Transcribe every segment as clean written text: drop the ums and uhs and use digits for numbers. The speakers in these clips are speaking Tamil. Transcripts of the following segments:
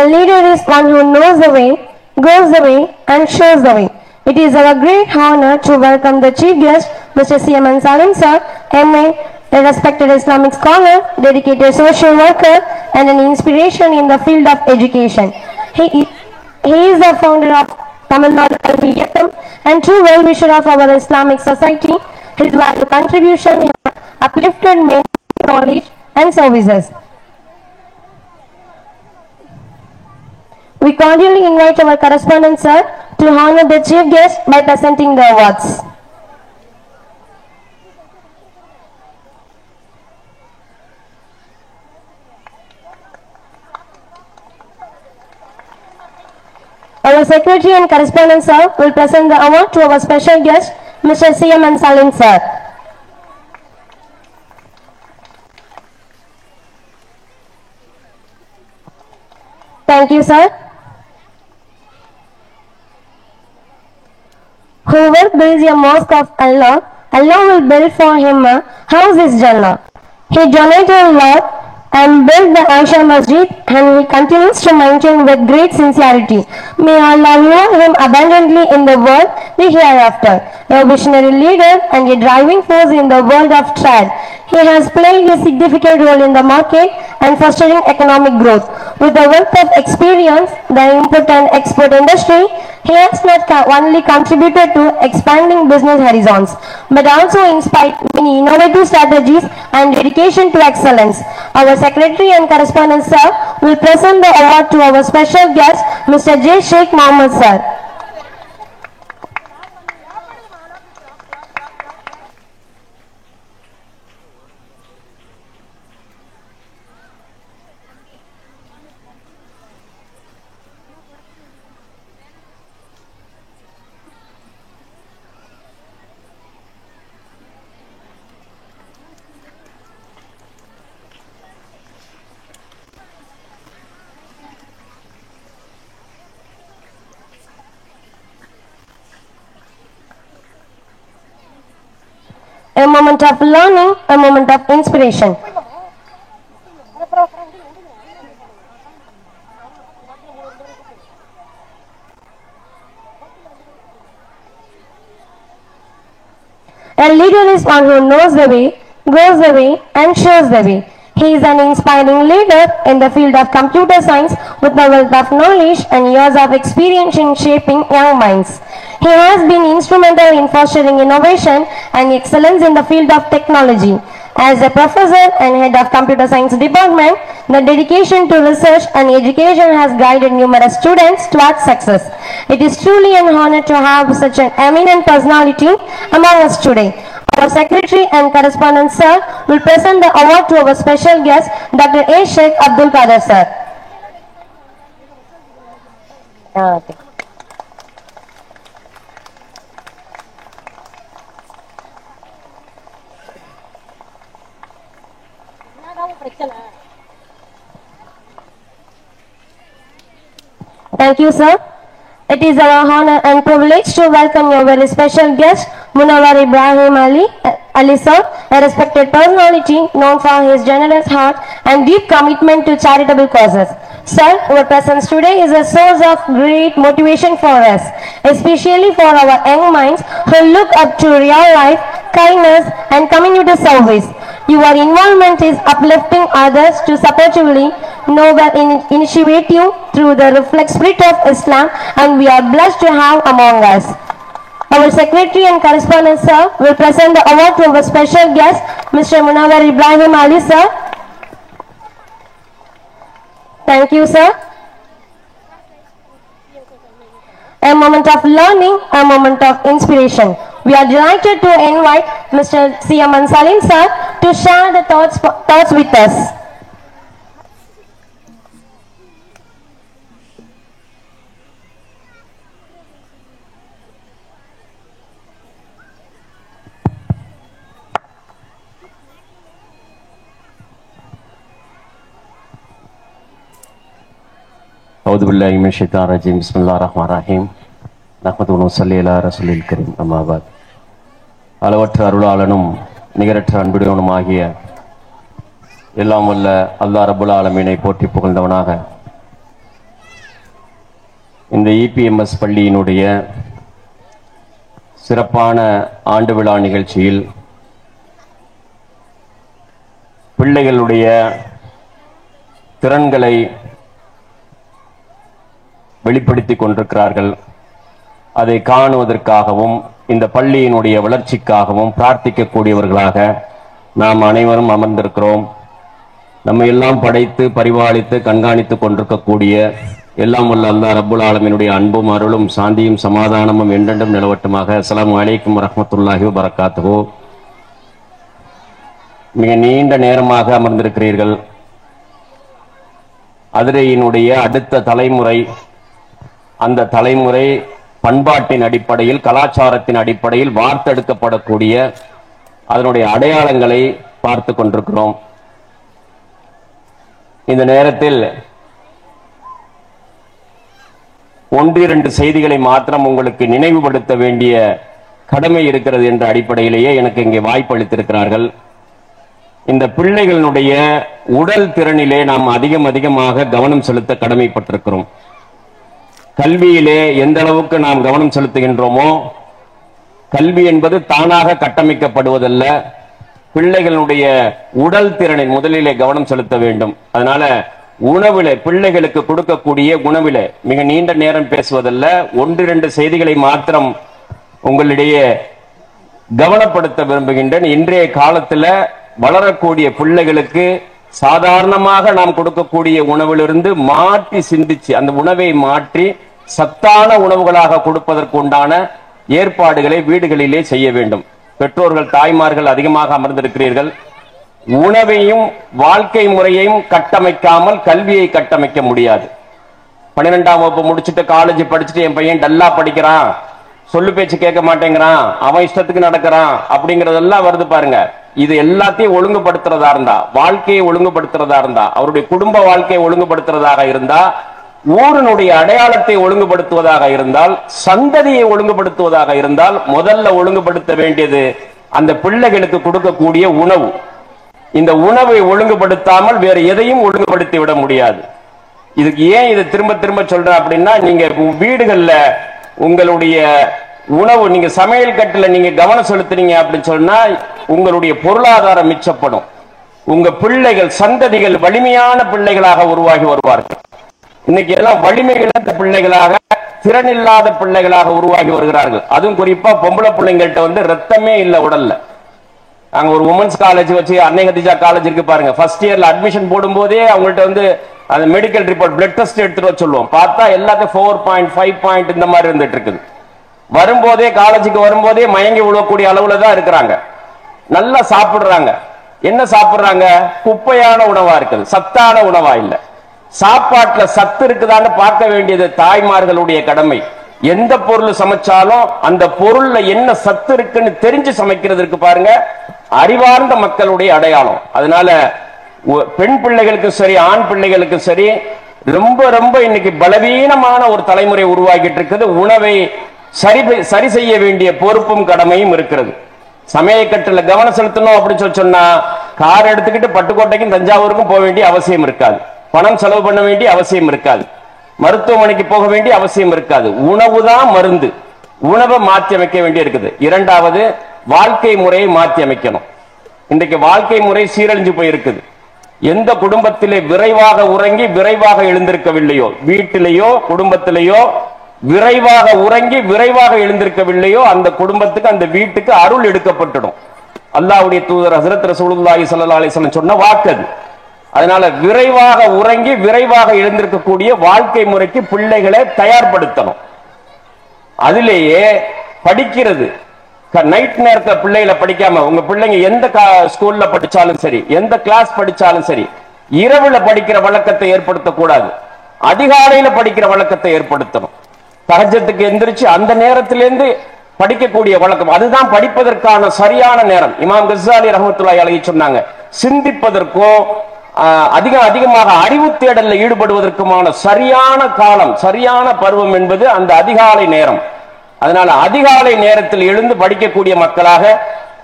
A leader is one who knows the way, goes the way, and shows the way. It is our great honor to welcome the chief guest, Mr. C.M. Salim sir, MA, a respected Islamic scholar, dedicated social worker, and an inspiration in the field of education. He is the founder of Tamil Nadu Al-Fiyatam and true well-wisher of our Islamic society. His valuable contribution has uplifted many knowledge and services. We cordially invite our correspondent sir to honor the chief guest by presenting the awards. Our secretary and correspondent sir will present the award to our special guest, Mr. C.M. Salim sir. Thank you, sir. Whoever builds a mosque of Allah, Allah will build for him a house is Jannah. He donated a lot and built the Aisha Masjid, and he continues to maintain with great sincerity. May Allah reward him abundantly in the world the hereafter. A visionary leader and a driving force in the world of trade. He has played a significant role in the market and fostering economic growth. With the wealth of experience, the import and export industry, he has not only contributed to expanding business horizons, but also inspired many innovative strategies and dedication to excellence. Our secretary and correspondent sir will present the award to our special guest, Mr. J. Sheikh Mohammed sir. A moment of learning, a moment of inspiration. A leader is one who knows the way, goes the way, and shows the way. He is an inspiring leader in the field of computer science with a wealth of knowledge and years of experience in shaping young minds. He has been instrumental in fostering innovation and excellence in the field of technology. As a professor and head of computer science department, the dedication to research and education has guided numerous students towards success. It is truly an honor to have such an eminent personality among us today. Our secretary and correspondent sir will present the award to our special guest, Dr. A. Sheikh Abdul Qadir sir. Okay. Thank you, sir. It is our honor and privilege to welcome your very special guest, Munawar Ibrahim Ali sir, a respected personality known for his generous heart and deep commitment to charitable causes. Sir, your presence today is a source of great motivation for us, especially for our young minds who look up to real life, kindness, and community service. Your involvement is uplifting others to supportively noble initiative through the reflect spirit of Islam, and we are blessed to have among us. Our secretary and correspondent sir will present the award to our special guest, Mr. Munawar Ibrahim Ali sir. Thank you, sir. A moment of learning, a moment of inspiration. We are delighted to invite Mr. C.M. Salim sir to share the thoughts with us. أعوذ بالله من الشيطان الرجيم بسم الله الرحمن الرحيم نحمده ونصلي على رسول الكريم أما بعد அளவற்ற அருளாளனும் நிகரற்ற அன்புடையவனும் ஆகிய எல்லாம் வல்ல அல்லாஹ் ரப்புல் ஆலமீனை போற்றி புகழ்ந்தவனாக இந்த இபிஎம்எஸ் பள்ளியினுடைய சிறப்பான ஆண்டு விழா நிகழ்ச்சியில் பிள்ளைகளுடைய திறன்களை வெளிப்படுத்திக் கொண்டிருக்கிறார்கள். அதை காணுவதற்காகவும் இந்த பள்ளியினுடைய வளர்ச்சிக்காகவும் பிரார்த்திக்கக்கூடியவர்களாக நாம் அனைவரும் அமர்ந்திருக்கிறோம். நம்ம எல்லாம் படைத்து பரிபாலித்து கண்காணித்துக் கொண்டிருக்கக்கூடிய எல்லாம் வல்ல அல்லாஹ் ரப்புல் ஆலமீனுடைய அன்பும் அருளும் சாந்தியும் சமாதானமும் என்றென்றும் நிலவட்டுமாக. அஸ்ஸலாமு அலைக்கும் வரஹ்மத்துல்லாஹி வபரகாத்துஹு. மிக நீண்ட நேரமாக அமர்ந்திருக்கிறீர்கள். அதிரையினுடைய அடுத்த தலைமுறை, அந்த தலைமுறை பண்பாட்டின் அடிப்படையில் கலாச்சாரத்தின் அடிப்படையில் வார்த்தெடுக்கப்படக்கூடிய அதனுடைய அடையாளங்களை பார்த்து கொண்டிருக்கிறோம். இந்த நேரத்தில் ஒன்றிரண்டு செய்திகளை மாத்திரம் உங்களுக்கு நினைவுபடுத்த வேண்டிய கடமை இருக்கிறது என்ற அடிப்படையிலேயே எனக்கு இங்கே வாய்ப்பு அளித்திருக்கிறார்கள். இந்த பிள்ளைகளுடைய உடல் திறனிலே நாம் அதிகமாக கவனம் செலுத்த கடமைப்பட்டிருக்கிறோம். கல்வியிலே எந்த அளவுக்கு நாம் கவனம் செலுத்துகின்றோமோ, கல்வி என்பது தானாக கட்டமைக்கப்படுவதல்ல, பிள்ளைகளுடைய உடல் திறனில் முதலிலே கவனம் செலுத்த வேண்டும். அதனால உணவிலே பிள்ளைகளுக்கு கொடுக்கக்கூடிய உணவிலே மிக நீண்ட நேரம் பேசுவதல்ல, ஒன்றிரண்டு செய்திகளை மாத்திரம் உங்களிடையே கவனப்படுத்த விரும்புகின்றேன். இன்றைய காலத்துல வளரக்கூடிய பிள்ளைகளுக்கு சாதாரணமாக நாம் கொடுக்கக்கூடிய உணவிலிருந்து மாற்றி சிந்திச்சு அந்த உணவை மாற்றி சத்தான உணவுகளாக கொடுப்பதற்கு உண்டான ஏற்பாடுகளை வீடுகளிலே செய்ய வேண்டும். பெற்றோர்கள் தாய்மார்கள் அதிகமாக அமர்ந்திருக்கிறீர்கள். உணவையும் வாழ்க்கை முறையையும் கட்டமைக்காமல் கல்வியை கட்டமைக்க முடியாது. 12ஆம் வகுப்பு முடிச்சுட்டு காலேஜ் படிச்சுட்டு என் பையன் டல்லா படிக்கிறான், சொல்லு பேச்சு கேட்க மாட்டேங்கிறான், அவன் இஷ்டத்துக்கு நடக்கிறான் அப்படிங்கறதெல்லாம் வருது பாருங்க. இது எல்லாத்தையும் ஒழுங்குபடுத்துறதா இருந்தா, வாழ்க்கையை ஒழுங்குபடுத்துறதா இருந்தா, அவருடைய குடும்ப வாழ்க்கையை ஒழுங்குபடுத்துறதாக இருந்தா, ஊரினுடைய அடையாளத்தை ஒழுங்குபடுத்துவதாக இருந்தால், சந்ததியை ஒழுங்குபடுத்துவதாக இருந்தால், முதல்ல ஒழுங்குபடுத்த வேண்டியது அந்த பிள்ளைகளுக்கு கொடுக்கக்கூடிய உணவு. இந்த உணவை ஒழுங்குபடுத்தாமல் வேற எதையும் ஒழுங்குபடுத்தி விட முடியாது. இதுக்கு ஏன் இதை திரும்ப திரும்ப சொல்றேன் அப்படின்னா, நீங்க வீடுகள்ல உங்களுடைய உணவு, நீங்க சமையல் கட்டுல நீங்க கவனம் செலுத்துறீங்க அப்படின்னு சொன்னா உங்களுடைய பொருளாதாரம் மிச்சப்படும். உங்க பிள்ளைகள் சந்ததிகள் வலிமையான பிள்ளைகளாக உருவாகி வருவார்கள். இன்னைக்கு எல்லாம் வலிமை இழந்த பிள்ளைகளாக, திறனில்லாத பிள்ளைகளாக உருவாகி வருகிறார்கள். அதுவும் குறிப்பா பொம்பளை பிள்ளைங்கள்ட்ட ரத்தமே இல்ல உடல்ல. அங்க ஒரு உமன்ஸ் காலேஜ் வச்சு அன்னை கதீஜா காலேஜ் இருக்கு பாருங்க, ஃபர்ஸ்ட் இயர்ல அட்மிஷன் போடும் போதே அவங்கள்ட்ட அந்த மெடிக்கல் ரிப்போர்ட் பிளட் டெஸ்ட் எடுத்துட்டு வர சொல்லுவோம். பார்த்தா எல்லாத்தையும் 4.5 இந்த மாதிரி இருந்துட்டு இருக்குது. வரும்போதே காலேஜுக்கு வரும்போதே மயங்கி விழக்கூடிய அளவுல தான் இருக்கிறாங்க. நல்லா சாப்பிடுறாங்க. என்ன சாப்பிடுறாங்க? குப்பையான உணவா இருக்குது, சத்தான உணவா இல்ல. சாப்பாட்டுல சத்து இருக்குதான்னு பார்க்க வேண்டியது தாய்மார்களுடைய கடமை. எந்த பொருள் சமைச்சாலும் அந்த பொருள்ல என்ன சத்து இருக்குன்னு தெரிஞ்சு சமைக்கிறதுக்கு பாருங்க, அறிவார்ந்த மக்களுடைய அடையாளம். அதனால பெண் பிள்ளைகளுக்கும் சரி ஆண் பிள்ளைகளுக்கும் சரி ரொம்ப ரொம்ப இன்னைக்கு பலவீனமான ஒரு தலைமுறை உருவாகிட்டு இருக்குது. உணவை சரி செய்ய வேண்டிய பொறுப்பும் கடமையும் இருக்கிறது. சமயக்கட்டுல கவனம் செலுத்தணும் அப்படின்னு சொன்னா கார் எடுத்துக்கிட்டு பட்டுக்கோட்டைக்கும் தஞ்சாவூருக்கும் போக வேண்டிய அவசியம் இருக்காது, பணம் செலவு பண்ண வேண்டிய அவசியம் இருக்காது, மருத்துவமனைக்கு போக வேண்டிய அவசியம் இருக்காது. உணவு தான் மருந்து. உணவை மாற்றி அமைக்க வேண்டி இருக்குது. இரண்டாவது, வாழ்க்கை முறையை மாற்றி அமைக்கணும். இன்றைக்கு வாழ்க்கை முறை சீரழிஞ்சு போயிருக்குது. எந்த குடும்பத்திலே விரைவாக உறங்கி விரைவாக எழுந்திருக்கவில்லையோ, வீட்டிலேயோ குடும்பத்திலேயோ விரைவாக உறங்கி விரைவாக எழுந்திருக்கவில்லையோ, அந்த குடும்பத்துக்கு அந்த வீட்டுக்கு அருள் எடுக்கப்பட்டுடும். அல்லாஹ்வுடைய தூதர் ஹஜ்ரத் ரசூலுல்லாஹி ஸல்லல்லாஹு அலைஹி வஸல்லம் சொன்ன வாக்கு அது. அதனால விரைவாக உறங்கி விரைவாக எழுந்திருக்கக்கூடிய வாழ்க்கை முறைக்கு பிள்ளைகளை தயார்படுத்தணும். அதிலேயே படிக்கிறது, நைட் நேரத்துல பிள்ளைகளை படிக்காம, உங்க பிள்ளைங்க எந்த ஸ்கூல்ல படிச்சாலும் சரி, எந்த கிளாஸ் படிச்சாலும் சரி, இரவுல படிக்கிற வழக்கத்தை ஏற்படுத்தக்கூடாது. அதிகாலையில படிக்கிற வழக்கத்தை ஏற்படுத்தணும். தஹஜ்ஜுக்கு எந்திரிச்சு அந்த நேரத்திலிருந்து படிக்கக்கூடிய வழக்கம், அதுதான் படிப்பதற்கான சரியான நேரம். இமாம் கஸ்ஸாலி ரஹ்மத்துல்லாஹி அலைஹி சொன்னாங்க, சிந்திப்பதற்கும் அதிகமாக அறிவு தேடல்ல ஈடுபடுவதற்குமான சரியான காலம், சரியான பருவம் என்பது அந்த அதிகாலை நேரம். அதனால அதிகாலை நேரத்தில் எழுந்து படிக்கக்கூடிய மக்களாக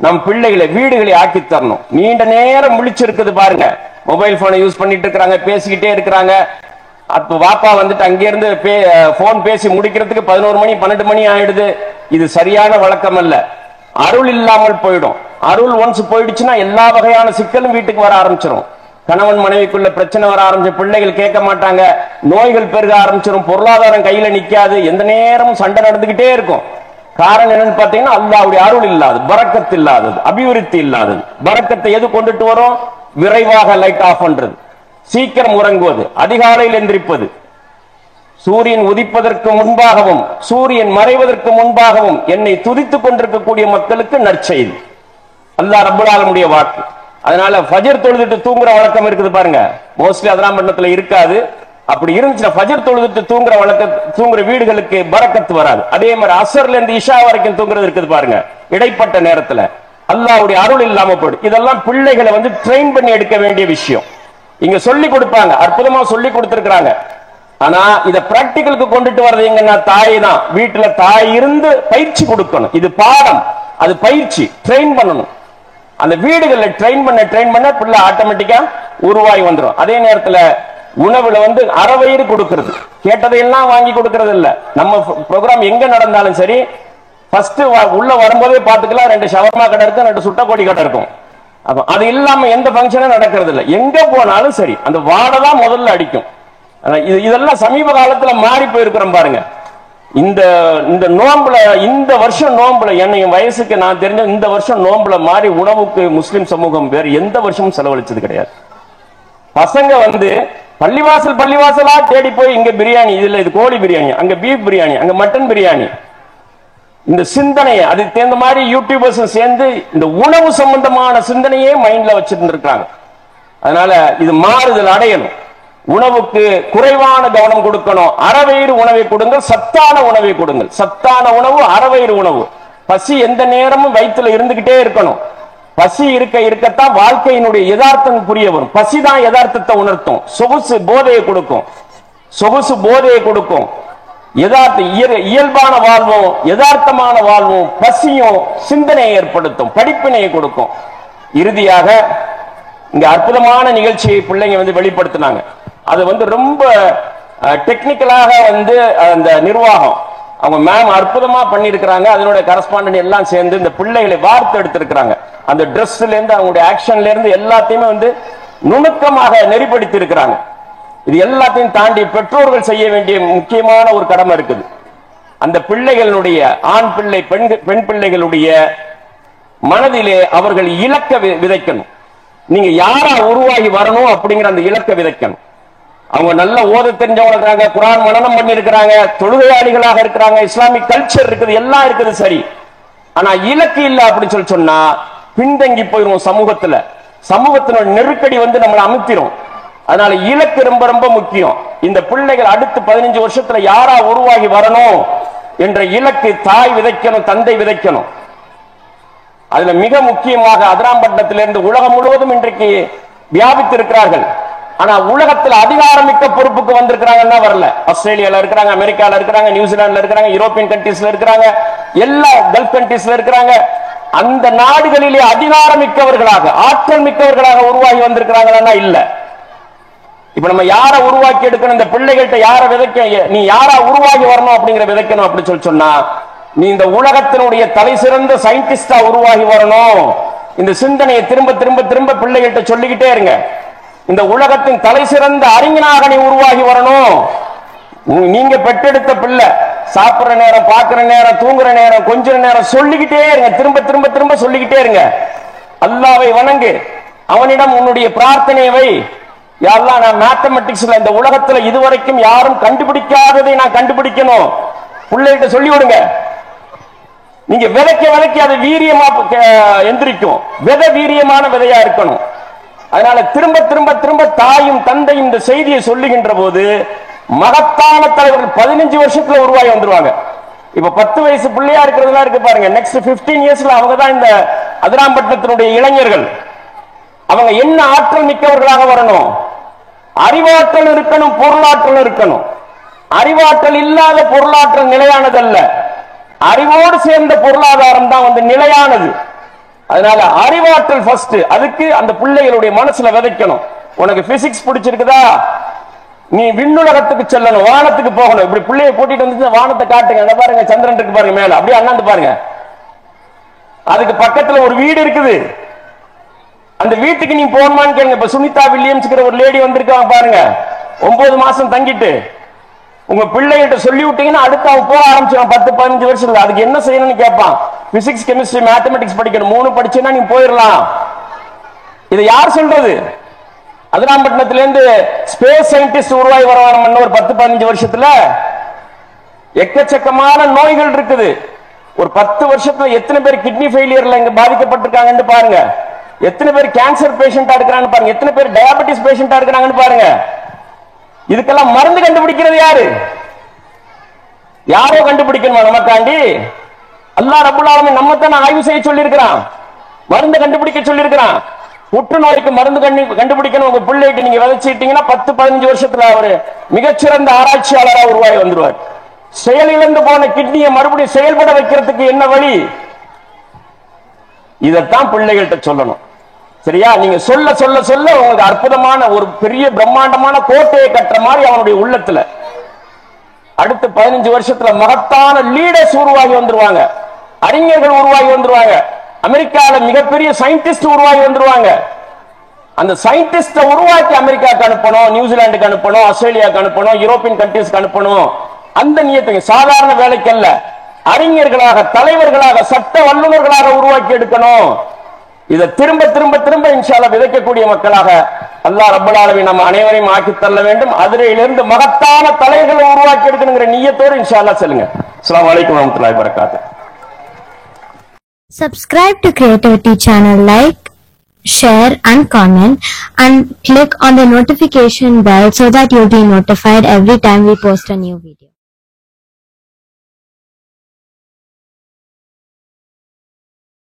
நம் பிள்ளைகளை வீடுகளை ஆக்கி தரணும். நீண்ட நேரம் முழிச்சிருக்குது பாருங்க, மொபைல் போனை யூஸ் பண்ணிட்டு இருக்கிறாங்க, பேசிக்கிட்டே இருக்கிறாங்க. அப்ப வாப்பா வந்துட்டு அங்கிருந்து போன் பேசி முடிக்கிறதுக்கு 11 மணி 12 மணி ஆயிடுது. இது சரியான வழக்கம் அல்ல. அருள் இல்லாமல் போயிடும். அருள் ஒன்ஸ் போயிடுச்சுன்னா எல்லா வகையான சிக்கலும் வீட்டுக்கு வர ஆரம்பிச்சிடும். கணவன் மனைவிக்குள்ள பிரச்சனை வர ஆரம்பிச்சு, பிள்ளைகள் கேட்க மாட்டாங்க, நோய்கள் பெருக ஆரம்பிச்சிடும், பொருளாதாரம் கையில நிக்காது, எந்த நேரமும் சண்டை நடந்துகிட்டே இருக்கும். காரணம் என்னன்னு பாத்தீங்கன்னா அல்லாஹ்வுடைய அருள் இல்லாது, பரக்கத் இல்லாதது, அபிவிருத்தி இல்லாதது. பரக்கத்தை எது கொண்டுட்டு வரும்? விரைவாக லைட் ஆஃப் பண்றது, சீக்கிரம் உறங்குவது, அதிகாலையில் எந்திரிப்பது, சூரியன் உதிப்பதற்கு முன்பாகவும் சூரியன் மறைவதற்கு முன்பாகவும் என்னை துதித்துக் கொண்டிருக்கக்கூடிய மக்களுக்கு நற்செய்தி. அல்லாஹ் ரப்பல் ஆலமீனுடைய வாக்கு. அதனால ஃபஜர் தொழுதுட்டு தூங்குற வழக்கம் இருக்குது பாருங்க, மோஸ்ட்லி அதராம்பட்டினத்துல இருக்காது. அப்படி இருந்துச்சுன்னா ஃபஜர் தொழுதுட்டு தூங்குற வீடுகளுக்கு பரக்கத்து வராது. அதே மாதிரி அசர்ல இருந்து இஷா வரைக்கும் தூங்குறது இருக்குது பாருங்க, இடைப்பட்ட நேரத்துல அல்லாஹ்வுடைய அருள் இல்லாம போயிடும். இதெல்லாம் பிள்ளைகளை ட்ரெயின் பண்ணி எடுக்க வேண்டிய விஷயம். இங்க சொல்லி கொடுப்பாங்க, அற்புதமா சொல்லி கொடுத்திருக்கிறாங்க. ஆனா இத பிராக்டிகலுக்கு கொண்டுட்டு வர்றது எங்கன்னா தாய் தான். வீட்டுல தாய் இருந்து பயிற்சி கொடுக்கணும். இது பாடம், அது பயிற்சி, ட்ரெயின் பண்ணணும். அந்த வீடுகளில் ட்ரெயின் பண்ண பிள்ளை ஆட்டோமேட்டிக்கா உருவாகி வந்துடும். அதே நேரத்துல உணவுல அறவயிறு கொடுக்கிறது, கேட்டதையெல்லாம் வாங்கி கொடுக்கிறது இல்ல. நம்ம ப்ரோக்ராம் எங்க நடந்தாலும் சரி, ஃபர்ஸ்ட் உள்ள வரும்போதே பாத்துக்கலாம், 2 ஷவர்மா கடை இருக்கும், 2 சுட்டக்கோடி கடை இருக்கும். அது இல்லாம எந்த பங்கனும் நடக்கிறது இல்லை. எங்க போனாலும் சரி அந்த வாடை தான் முதல்ல அடிக்கும். இதெல்லாம் சமீப காலத்துல மாறி போயிருக்கிறோம் பாருங்க. இந்த நோம்புல, இந்த வருஷம் நோம்புல, என்னையும் வயசுக்கு நான் தெரிஞ்ச இந்த வருஷம் நோம்புல மாறி உணவுக்கு முஸ்லிம் சமூகம் வேற எந்த வருஷமும் செலவழிச்சது கிடையாது. பசங்க பள்ளிவாசலா தேடி போய் இங்க பிரியாணி, இதுல இது கோழி பிரியாணி, அங்க பீஃப் பிரியாணி, அங்க மட்டன் பிரியாணி, இந்த சிந்தனையை அதுக்கு தகுந்த மாதிரி யூடியூபர்ஸ் சேர்ந்து இந்த உணவு சம்பந்தமான சிந்தனையே மைண்ட்ல வச்சுட்டு இருக்காங்க. அதனால இது மாறுதல் அடையணும். உணவுக்கு குறைவான கவனம் கொடுக்கணும். அறவயிறு உணவை கொடுங்கள், சத்தான உணவை கொடுங்கள். சத்தான உணவு அறவயிறு உணவு. பசி எந்த நேரமும் வயிற்றுல இருந்துகிட்டே இருக்கணும். பசி இருக்கத்தான் வாழ்க்கையினுடைய யதார்த்தம் புரிய வரும். பசி தான் யதார்த்தத்தை உணர்த்தும். சொகுசு போதையை கொடுக்கும். இயல்பான வாழ்வும் யதார்த்தமான வாழ்வும் பசியும் சிந்தனையை ஏற்படுத்தும், படிப்பினையை கொடுக்கும். இறுதியாக இங்க அற்புதமான நிகழ்ச்சியை பிள்ளைங்க வெளிப்படுத்தினாங்க. அது ரொம்ப டெக்னிக்கலாக அந்த நிர்வாகம் அவங்க மேம் அற்புதமா பண்ணிருக்கிறாங்க. அதனுடைய கரஸ்பாண்டன்ட் எல்லாம் சேர்ந்து இந்த பிள்ளைகளை வார்த்தை எடுத்திருக்கிறாங்க. அந்த டிரெஸ்ல இருந்து அவங்களுடைய ஆக்ஷன்ல இருந்து எல்லாத்தையுமே நுணுக்கமாக நெறிப்படுத்தி இருக்கிறாங்க. இது எல்லாத்தையும் தாண்டி பெற்றோர்கள் செய்ய வேண்டிய முக்கியமான ஒரு கடமை இருக்குது. அந்த பிள்ளைகளுடைய, ஆண் பிள்ளை பெண் பிள்ளைகளுடைய மனதிலே அவர்கள் இலக்க விதைக்கணும். நீங்க யாரா உருவாகி வரணும் அப்படிங்கிற அந்த இலக்க விதைக்கணும். அவங்க நல்ல ஓத தெரிஞ்சவங்க இருக்காங்க, குர்ஆன் மனனம் பண்ணி இருக்கிறாங்க, தொழுகையாளிகளாக இருக்கிறாங்க, இஸ்லாமிக் கல்ச்சர் இருக்குது, எல்லாம் இருக்குது சரி. ஆனா இலக்கு இல்ல அப்படின்னு சொன்னா பின்தங்கி போயிரும். சமூகத்துல நெருக்கடி நம்மளை அமுத்திரும். அதனால இலக்கு ரொம்ப ரொம்ப முக்கியம். இந்த பிள்ளைகள் அடுத்து 15 வருஷத்துல யாரா உருவாகி வரணும் என்ற இலக்கு தாய் விதைக்கணும், தந்தை விதைக்கணும். அதுல மிக முக்கியமாக அதிராம்பட்டினத்திலிருந்து உலகம் முழுவதும் இன்றைக்கு வியாபித்திருக்கிறார்கள். ஆனா உலகத்தில் அதிகாரமிக்க பொறுப்புக்கு வந்திருக்கிறாங்கன்னா வரல. ஆஸ்திரேலியால இருக்கிறாங்க, அமெரிக்கால இருக்கிறாங்க, நியூசிலாந்துல இருக்கிறாங்க, யூரோப்பியன் கண்ட்ரீஸ்ல இருக்கிறாங்க, எல்லா கல்ஃப் கண்ட்ரீஸ்ல இருக்கிறாங்க. அந்த நாடுகளிலே அதிகாரமிக்கவர்களாக, ஆற்றல் மிக்கவர்களாக உருவாகி வந்திருக்கிறாங்கன்னா இல்ல. இப்ப நம்ம யாரை உருவாக்கி எடுக்கணும், இந்த பிள்ளைகள்கிட்ட யாரை விதைக்க, நீ யாரா உருவாகி வரணும் அப்படிங்கிற விதைக்கணும் அப்படின்னு சொன்னா, நீ இந்த உலகத்தினுடைய தலை சிறந்த சயின்டிஸ்டா உருவாகி வரணும். இந்த சிந்தனையை திரும்ப திரும்ப திரும்ப பிள்ளைகள்கிட்ட சொல்லிக்கிட்டே இருங்க. இந்த உலகத்தின் தலை சிறந்த அறிஞனாக நீ உருவாகி வரணும். நீங்க பெற்றெடுத்த பிள்ளை சாப்பிடுற நேரம், பார்க்கிற நேரம், தூங்குற நேரம், கொஞ்ச நேரம் சொல்லிக்கிட்டே இருங்க. திரும்ப திரும்ப திரும்ப சொல்லிக்கிட்டே இருங்க. அல்லாஹ்வை வணங்கு, அவனிடம் உன்னுடைய பிரார்த்தனையை வை. யா அல்லாஹ், நான் மேத்தமெட்டிக்ஸ்ல இந்த உலகத்துல இதுவரைக்கும் யாரும் கண்டுபிடிக்காததை நான் கண்டுபிடிக்கணும். பிள்ளைகிட்ட சொல்லி விடுங்க. நீங்க விதைக்க அது வீரியமா எந்திரிக்கும். விதை வீரியமான விதையா இருக்கணும். அதனால திரும்ப திரும்ப திரும்ப தாயும் தந்தையும் இந்த செய்தியை சொல்லுகின்ற போது மகத்தான தலைவர்கள் 15 வருஷத்துல உருவாகி வந்துருவாங்க. இப்ப 10 வயசு பிள்ளையா இருக்கிறதுலாம் இருக்கு பாருங்க. நெக்ஸ்ட் 15 இயர்ஸ்ல அவங்க தான் இந்த அதிராம்பட்டினத்தினுடைய இளைஞர்கள். அவங்க என்ன ஆற்றல் மிக்கவர்களாக வரணும்? அறிவாற்றல் இருக்கணும், பொருளாற்றல் இருக்கணும். அறிவாற்றல் இல்லாத பொருளாற்றல் நிலையானதல்ல. அறிவோடு சேர்ந்த பொருளாதாரம் தான் நிலையானது. அதனால அறிவாற்றல் ஃபர்ஸ்ட். அதுக்கு அந்த பிள்ளைகளுடைய மனசுல விதைக்கணும். உனக்கு பிசிக்ஸ் பிடிச்சிருக்குதா, நீ விண்ணுலகத்துக்கு செல்லணும், வானத்துக்கு போகணும். இப்படி பிள்ளைய கூட்டிட்டு வந்து வானத்தை காட்டுங்க, என்ன பாருங்க, சந்திரன் இருக்கு பாருங்க மேல, அப்படியே அண்ணாந்து பாருங்க. அதுக்கு பக்கத்துல ஒரு வீடு இருக்குது, அந்த வீட்டுக்கு நீ போகணுமான்னு கேளுங்க. இப்ப சுனிதா வில்லியம்ஸ்ங்கிற ஒரு லேடி வந்திருக்காங்க பாருங்க, 9 மாசம் தங்கிட்டு. உங்க பிள்ளைகிட்ட சொல்லி விட்டீங்கன்னா அடுத்து அவன் போக ஆரம்பிச்சிடும் 10-15 வருஷம். அதுக்கு என்ன செய்யணும்னு கேட்பான். பிசிக்ஸ், கெமிஸ்ட்ரி, மேத்தமெட்டிக்ஸ் படிக்கணும், 3 படிச்சுன்னா நீ போயிடலாம். இதை யார் சொல்றது? அதிராம்பட்டினத்திலிருந்து ஸ்பேஸ் சயின்டிஸ்ட் உருவாகி வரணும். ஒரு 10-15 வருஷத்துல எக்கச்சக்கமான நோய்கள் இருக்குது. ஒரு 10 வருஷத்துல எத்தனை பேர் கிட்னி ஃபெயிலியர்ல இங்க பாதிக்கப்பட்டிருக்காங்கன்னு பாருங்க, எத்தனை பேர் கேன்சர் பேஷண்டா இருக்கிறாங்க பாருங்க, எத்தனை பேர் டயபெட்டிஸ் பேஷண்டா இருக்கிறாங்கன்னு பாருங்க. இதுக்கெல்லாம் மருந்து கண்டுபிடிக்கிறது யாரு? யாரோ கண்டுபிடிக்கணுமா நமக்காண்டி? அல்லாஹ் ரப்பல் ஆலமீன் நம்ம தான் ஆய்வு செய்ய சொல்லி இருக்கிறான், மருந்து கண்டுபிடிக்க சொல்லி இருக்கிறான். புற்றுநோய்க்கு மருந்து கண்டுபிடிக்கணும். உங்க பிள்ளைக்கு நீங்க விதைச்சிட்டீங்கன்னா 10-15 வருஷத்துல ஒரு மிகச்சிறந்த ஆராய்ச்சியாளரா உருவாகி வந்துருவார். செயலிழந்து போன கிட்னியை மறுபடியும் செயல்பட வைக்கிறதுக்கு என்ன வழி? இதைத்தான் பிள்ளைகள்கிட்ட சொல்லணும். சரியா? நீங்க சொல்ல சொல்ல சொல்ல உங்களுக்கு அற்புதமான ஒரு பெரிய பிரம்மாண்டமான கோட்டையை கட்டுற மாதிரி அவனுடைய உள்ளத்துல அடுத்த 15 வருஷத்துல மகத்தான லீடர்ஸ் உருவாகி வந்துருவாங்க, அறிஞர்கள் உருவாகி வந்துருவாங்க, அமெரிக்கால மிகப்பெரிய சயின்டிஸ்ட் உருவாகி வந்துருவாங்க. அந்த சயின்டிஸ்ட உருவாக்கி அமெரிக்காவுக்கு அனுப்பணும், நியூசிலாந்துக்கு அனுப்பணும், ஆஸ்திரேலியாவுக்கு அனுப்பணும், யூரோப்பியன் கண்ட்ரீஸ்க்கு அனுப்பணும். அந்த நியத்துக்கு சாதாரண வேலைக்கு அல்ல, அறிஞர்களாக, தலைவர்களாக, சட்ட வல்லுநர்களாக உருவாக்கி எடுக்கணும். இதை திரும்ப திரும்ப திரும்ப இன்ஷா அல்லாஹ் விதைக்கக்கூடிய மக்களாக அல்லாஹ் ரப்பல் ஆலமீன் நம்ம அனைவரையும் ஆக்கி தள்ள வேண்டும். அதிலிருந்து மகத்தான தலைவர்களை உருவாக்கி எடுக்கணுங்கிற நியத்தோடு இன்ஷா அல்லாஹ் சொல்லுங்க. அஸ்ஸலாமு அலைக்கும் வரஹ்மத்துல்லாஹி வபரகாத்துஹு. Subscribe to Creativity channel, like, share and comment, and click on the notification bell so that you'll be notified every time we post a new video.